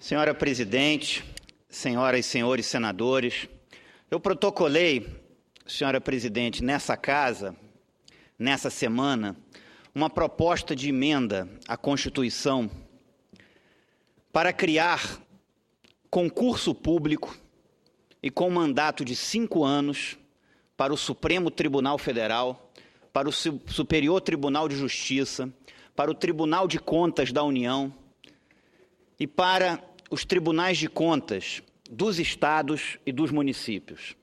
Senhora Presidente, senhoras e senhores senadores, eu protocolei, senhora Presidente, nessa casa, nessa semana, uma proposta de emenda à Constituição para criar concurso público e com mandato de 5 anos para o Supremo Tribunal Federal, para o Superior Tribunal de Justiça, para o Tribunal de Contas da União e para os tribunais de contas dos estados e dos municípios.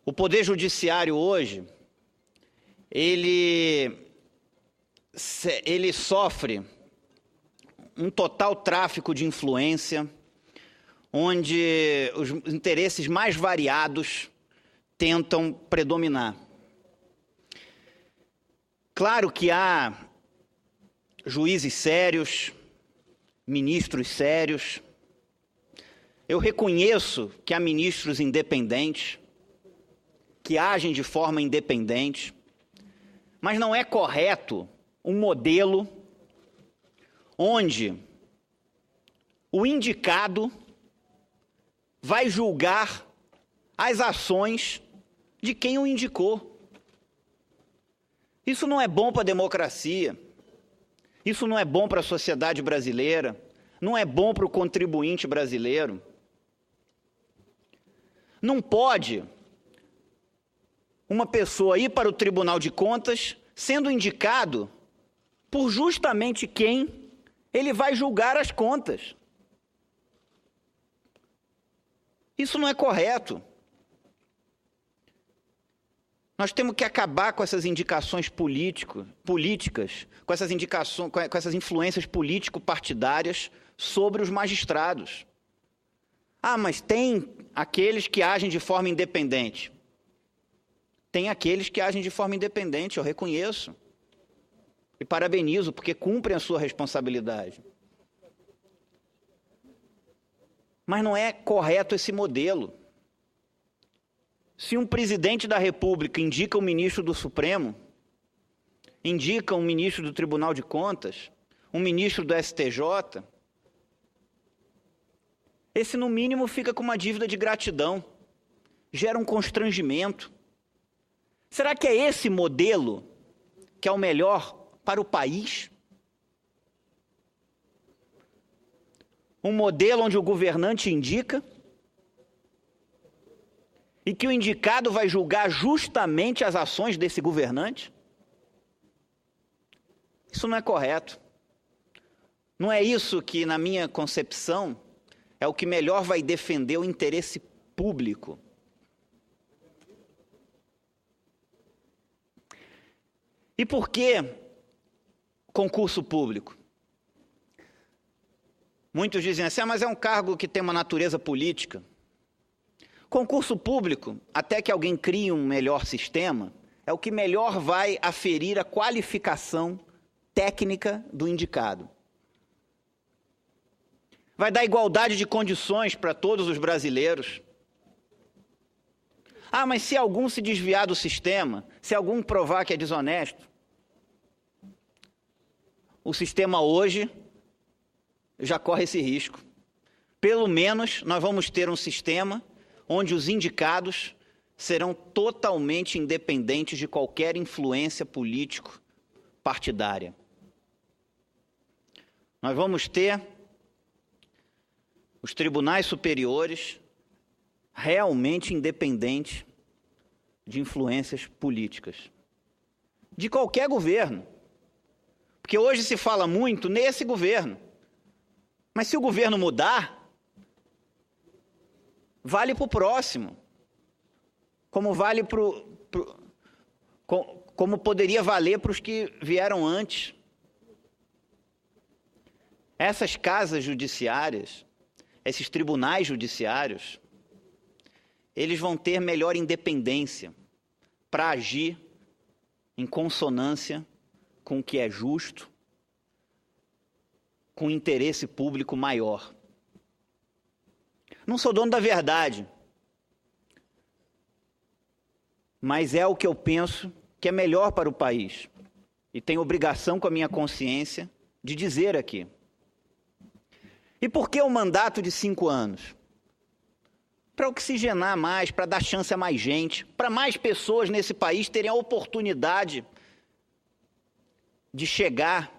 O Poder Judiciário hoje, ele sofre um total tráfico de influência, onde os interesses mais variados tentam predominar. Claro que há juízes sérios, ministros sérios. Eu reconheço que há ministros independentes, que agem de forma independente, mas não é correto um modelo onde o indicado vai julgar as ações de quem o indicou. Isso não é bom para a democracia. Isso não é bom para a sociedade brasileira, não é bom para o contribuinte brasileiro. Não pode uma pessoa ir para o Tribunal de Contas sendo indicado por justamente quem ele vai julgar as contas. Isso não é correto. Nós temos que acabar com essas indicações políticas, com essas influências político-partidárias sobre os magistrados. Ah, mas tem aqueles que agem de forma independente. Tem aqueles que agem de forma independente, eu reconheço. E parabenizo, porque cumprem a sua responsabilidade. Mas não é correto esse modelo. Se um presidente da República indica um ministro do Supremo, indica um ministro do Tribunal de Contas, um ministro do STJ, esse, no mínimo, fica com uma dívida de gratidão, gera um constrangimento. Será que é esse modelo que é o melhor para o país? Um modelo onde o governante indica e que o indicado vai julgar justamente as ações desse governante? Isso não é correto. Não é isso que, na minha concepção, é o que melhor vai defender o interesse público. E por que concurso público? Muitos dizem assim, mas é um cargo que tem uma natureza política. Concurso público, até que alguém crie um melhor sistema, é o que melhor vai aferir a qualificação técnica do indicado. Vai dar igualdade de condições para todos os brasileiros. Ah, mas se algum se desviar do sistema, se algum provar que é desonesto, o sistema hoje já corre esse risco. Pelo menos nós vamos ter um sistema onde os indicados serão totalmente independentes de qualquer influência político-partidária. Nós vamos ter os tribunais superiores realmente independentes de influências políticas. De qualquer governo. Porque hoje se fala muito nesse governo. Mas se o governo mudar, vale para o próximo, como vale como poderia valer para os que vieram antes. Essas casas judiciárias, esses tribunais judiciários, eles vão ter melhor independência para agir em consonância com o que é justo, com interesse público maior. Não sou dono da verdade, mas é o que eu penso que é melhor para o país. E tenho obrigação com a minha consciência de dizer aqui. E por que o mandato de 5 anos? Para oxigenar mais, para dar chance a mais gente, para mais pessoas nesse país terem a oportunidade de chegar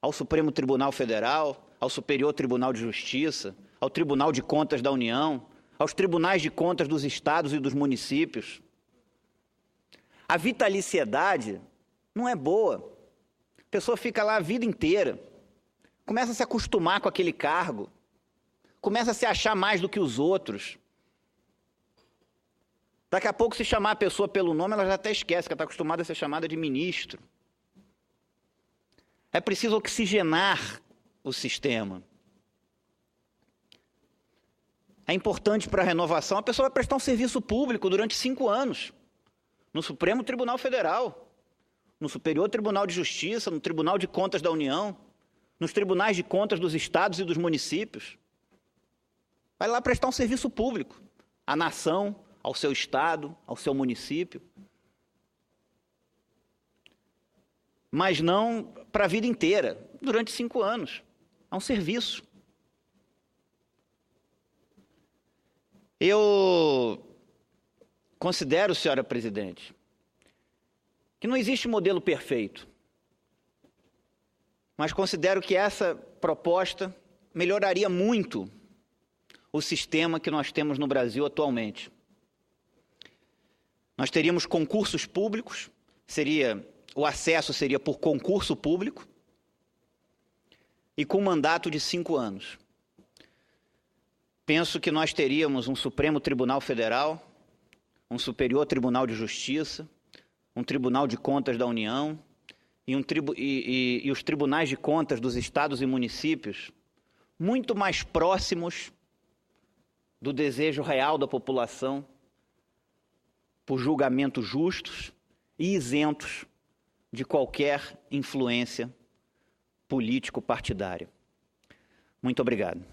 ao Supremo Tribunal Federal, ao Superior Tribunal de Justiça, ao Tribunal de Contas da União, aos tribunais de contas dos estados e dos municípios. A vitaliciedade não é boa. A pessoa fica lá a vida inteira, começa a se acostumar com aquele cargo, começa a se achar mais do que os outros. Daqui a pouco, se chamar a pessoa pelo nome, ela já até esquece que ela está acostumada a ser chamada de ministro. É preciso oxigenar o sistema. É importante para a renovação, a pessoa vai prestar um serviço público durante 5 anos, no Supremo Tribunal Federal, no Superior Tribunal de Justiça, no Tribunal de Contas da União, nos tribunais de contas dos estados e dos municípios. Vai lá prestar um serviço público à nação, ao seu estado, ao seu município. Mas não para a vida inteira, durante 5 anos. É um serviço. Eu considero, senhora presidente, que não existe modelo perfeito, mas considero que essa proposta melhoraria muito o sistema que nós temos no Brasil atualmente. Nós teríamos concursos públicos, o acesso seria por concurso público e com mandato de 5 anos. Penso que nós teríamos um Supremo Tribunal Federal, um Superior Tribunal de Justiça, um Tribunal de Contas da União e os tribunais de contas dos estados e municípios muito mais próximos do desejo real da população por julgamentos justos e isentos de qualquer influência político-partidária. Muito obrigado.